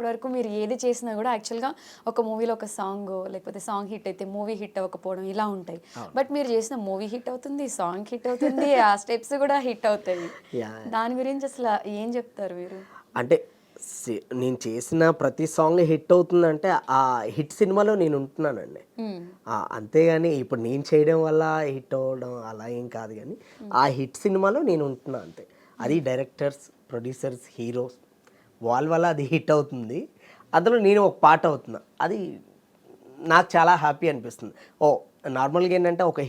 ఇప్పటివరకు మీరు ఏది చేసినా కూడా యాక్చువల్‌గా ఒక మూవీలో ఒక సాంగో, లేకపోతే సాంగ్ హిట్ అయితే మూవీ హిట్ అవ్వకపోవడం ఇలా ఉంటాయి. అవును. బట్ మీరు చేసిన మూవీ హిట్ అవుతుంది, సాంగ్ హిట్ అవుతుంది, ఆ స్టెప్స్ కూడా హిట్ అవుతాయి. యాహ్! దాని గురించి అసల ఏం చెప్తారు మీరు? అంటే నేను చేసిన ప్రతి సాంగ్ హిట్ అవుతుందంటే, ఆ హిట్ సినిమాలో నేను ఉంటున్నానండి. హ్మ్. అంతేగాని ఇప్పుడు నేను చేయడం వల్ల హిట్ అవ్వడం అలా ఏం కాదు గానీ, ఆ హిట్ సినిమాలో నేను ఉంటున్నా అంతే. అది డైరెక్టర్స్, ప్రొడ్యూసర్స్, హీరోస్ వాళ్ళ వల్ల అది హిట్ అవుతుంది. అందులో నేను ఒక పార్ట్ అవుతున్నా. అది నాకు చాలా హ్యాపీ అనిపిస్తుంది. నార్మల్‌గా ఏంటంటే ఒక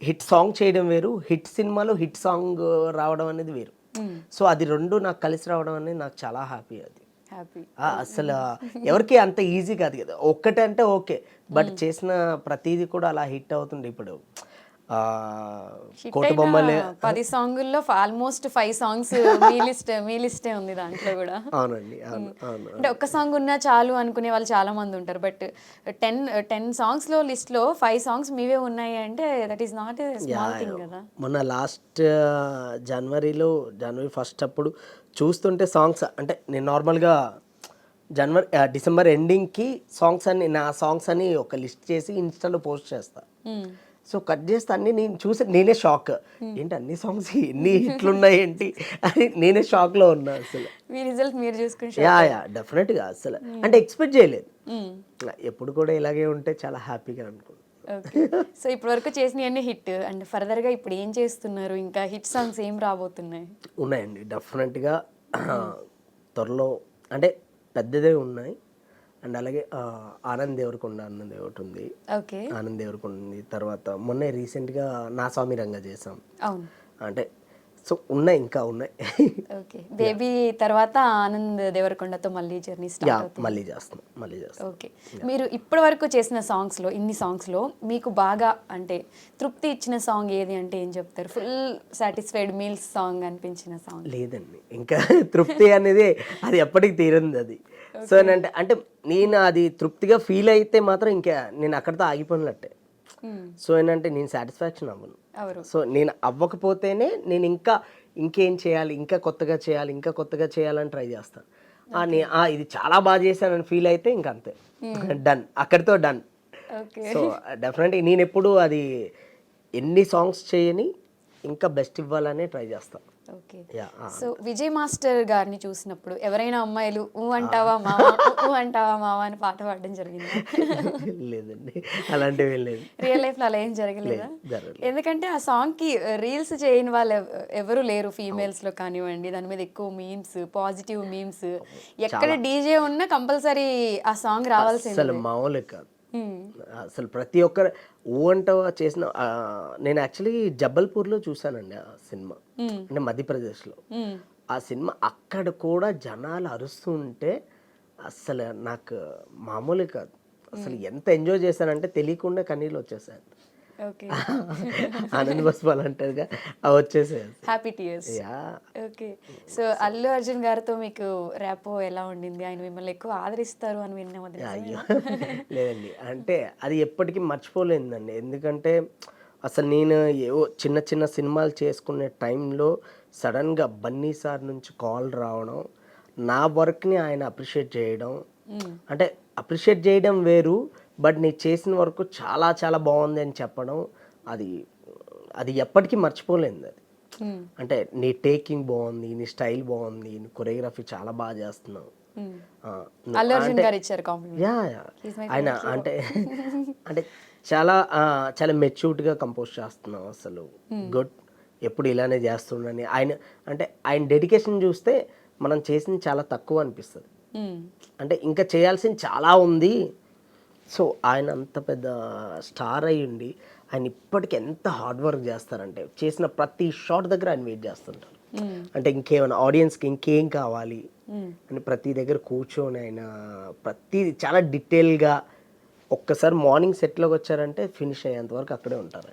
హిట్ సాంగ్ చేయడం వేరు. హిట్ సినిమాలో హిట్ సాంగ్ రావడం అనేది వేరు. హ్మ్. సో, అది 2 నాకు కలిసి రావడం అనేది నాకు చాలా హ్యాపీ అది. హ్యాపీ. అసల ఎవరికీ అంత ఈజీ కాదు కదా! ఒక్కటంటే ఓకే. బట్ చేసిన ప్రతీది కూడా అలా హిట్ అవుతుండే ఇప్పుడు. హిట్ కోటి అయిన బొమ్మలే 10 సాంగుల్లో ఆల్మోస్ట్ 5 సాంగ్స్ మీ లిస్టే ఉంది దాంట్లో గూడా. అవునండి. అవును. హ్మ్. అవును. అంటే ఒక్క సాంగ్ ఉన్నా చాలు అనుకునే వాళ్ళు చాలా మంది ఉంటారు. బట్ 10 సాంగ్స్‌లో లిస్ట్‌లో 5 సాంగ్స్ మీవే ఉన్నాయి అంటే that is not a small yeah! Thing గదా! మొన్న లాస్ట్ జనవరి ఫస్ట్ అప్పుడు చూస్తుంటే సాంగ్స్ అంటే నేను నార్మల్‌గా డిసెంబర్ ఎండింగ్‌కి నా సాంగ్స్ అని ఒక లిస్ట్ చేసి ఇన్‌స్టాలో పోస్ట్ చేస్తా. హ్మ్. సో, కట్ చేస్తే అన్నీ నేను చూసి నేనే షాక్. ఏంటి అన్ని సాంగ్స్ ఇన్ని హిట్లున్నాయేంటి అని నేనే షాక్‌లో ఉన్నా అసలు. మీ రిజల్ట్ మీరు చూసుకొని షాక్ అయ్యారు. డెఫినెట్‌గా అసలు. అంటే ఎక్స్‌పెక్ట్ చేయలేదు. హ్మ్. ఎప్పుడు కూడా ఇలాగే ఉంటే చాలా హ్యాపీగా అనుకుంటున్నా. ఓకే. సో, ఇప్పటివరకు చేసినయన్నీ హిట్. అండ్ ఫర్దర్‌గా ఇప్పుడు ఏం చేస్తున్నారు? ఇంకా హిట్ సాంగ్స్ ఏం రాబోతున్నాయి? ఉన్నాయండి. డెఫినెట్‌గా హ్మ్. త్వరలో అంటే పెద్దదే ఉన్నాయి. అండ్ అలాగే 'ఆనంద్ దేవరకొండ' అన్నది ఒకటుంది. ఓకే. 'ఆనంద్ దేవరకొండ' ఉంది. తర్వాత మొన్నే రీసెంట్‌గా 'నా స్వామి రంగా' చేశాం. అవును. అంటే సో, ఉన్నాయి ఇంకా ఉన్నాయి. ఓకే. యాహ్! 'బేబీ' తర్వాత 'ఆనంద్ దేవరకొండతో' మళ్ళీ జర్నీ స్టార్ట్ అవుతుంది. మళ్ళీ చేస్తున్నాం. మళ్ళీ చేస్తున్నాం. ఓకే. యాహ్! మీరు ఇప్పటివరకు చేసిన సాంగ్స్‌లో, ఇన్ని సాంగ్స్‌లో మీకు బాగా అంటే తృప్తి ఇచ్చిన సాంగ్ ఏది అంటే ఏం చెప్తారు? ఫుల్ సాటిస్ఫైడ్ మీల్స్ సాంగ్ అనిపించిన సాంగ్. లేదండి. ఇంకా తృప్తి అనేది అది ఎప్పటికి తీరందది. So, okay. అంటే నేను అది తృప్తిగా ఫీల్ అయితే మాత్రం ఇంకా నేను అక్కడితో ఆగిపోయినట్టే. హ్మ్. సో, ఏంటంటే నేను సాటిస్ఫాక్షన్ అవ్వను. ఎవరు? సో, నేను అవ్వకపోతేనే నేను ఇంకేం చేయాలి, ఇంకా కొత్తగా చేయాలి, ఇంకా కొత్తగా చేయాలని ట్రై చేస్తాను. ఓకే. ఇది చాలా చేశానని ఫీల్ అయితే ఇంక అంతే. హ్మ్. డన్. అక్కడితో డన్. ఓకే. సో, డెఫినెట్‌గా నేనెప్పుడూ అది ఎన్ని సాంగ్స్ చేయని ఇంకా బెస్ట్ ఇవ్వాలనే ట్రై చేస్తా. Okay. Yeah! So, Vijay master గారిని చూసినప్పుడు ఎవరైనా అమ్మాయిలు ఆ! అంటావా మావ, అంటావా మావ అని పాట పాడడం జరిగిందా? లేదండి. అలాంటివేం లేదు. రియల్ లైఫ్‌లో అలా ఏం లేదు. జరగలేదా? జరగలేదు. ఎందుకంటే ఆ సాంగ్‌కి రీల్స్ చేయని వాళ్ళు ఎవరు లేరు అవును. ఫీమేల్స్‌లో కానివ్వండి. దాని మీద ఎక్కువ మీమ్స్, పాజిటివ్ మీమ్స్. అవును. ఎక్కడ చాలా. డీజే ఉన్నా కంపల్సరీ ఆ సాంగ్ అస్సలు రావాల్సిందే. మామూలే కాదు. హ్మ్. అసలు ప్రతి ఒక్కరు అంటావా చేసిన నేను యాక్చువల్లీ జబల్పూర్‌లో చూసానండి ఆ సినిమా. హ్మ్. అంటే మధ్యప్రదేశ్‌లో. హ్మ్. ఆ సినిమా అక్కడ కూడా జనాలు అరుస్తూ ఉంటే అస్సలు నాకు మామూలే కాదు. అసలు హ్మ్. ఎంత ఎంజాయ్ చేశానంటే తెలియకుండా కన్నీళ్ళొచ్చేసాయి. ఓకే. ఆనంద్ బాష్పాలు అంటారుగా అవి వచ్చేసాయి అసలు. Happy tears. Yeah! Okay. So, Allu Arjun గారితో మీకు ర్యాపో ఎలా ఉండింది? ఆయన మిమ్మల్ని ఎక్కువ ఆదరిస్తారు అని విన్నాం. అది అయ్యో! నిజమేనా? లేదండి. అంటే అది ఎప్పటికీ మర్చిపోలేనిదండి. ఎందుకంటే అసలు నేను ఏవో చిన్న చిన్న సినిమాలు చేసుకునే టైంలో సడెన్‌గా బన్నీ సార్ నుంచి కాల్ రావడం, నా వర్క్‌ని ఆయన అప్రిషియేట్ చేయడం. హ్మ్. అంటే అప్రిషియేట్ చేయడం వేరు. బట్ నేను చేసిన వర్క్ చాలా చాలా బావుంది అని చెప్పడం అది అది ఎప్పటికీ మర్చిపోలేనిదది. హ్మ్. అంటే నీ టేకింగ్ బావుంది, నీ స్టైల్ బావుంది, నీ కొరియోగ్రఫీ చాలా చేస్తున్నావు. హ్మ్. ఆ! అల్లు అర్జున్ అంటే గారు ఇచ్చారు compliment. Yeah! He is my ఆయన ఫేవరెట్ హీరో. అంటే అంటే చాలా చాలా మెచ్యూర్డ్‌గా కంపోజ్ చేస్తున్నావు అసలు. హ్మ్. గుడ్. ఎప్పుడు ఇలానే చేస్తుండని ఆయన డెడికేషన్ చూస్తే మనం చేసింది చాలా తక్కువ అనిపిస్తది. హ్మ్. అంటే ఇంకా చేయాల్సింది చాలా ఉంది. సో, ఆయన అంత పెద్ద స్టార్ అయ్యుండి, ఆయన ఇప్పటికి ఎంత హార్డ్ వర్క్ చేస్తారంటే, చేసిన ప్రతి షాట్ దగ్గర ఆయన వెయిట్ చేస్తుంటారు. హ్మ్. అంటే ఇంకేమైనా ఆడియన్స్‌కి ఇంకేం కావాలి హ్మ్. అని ప్రతి దగ్గర కూర్చొని ఆయన ప్రతీది చాలా డీటెయిల్‌గా ఒక్కసారి మార్నింగ్ సెట్‌లోకి వచ్చారంటే ఫినిష్ అయ్యేంత వరకు అక్కడే ఉంటారాయన.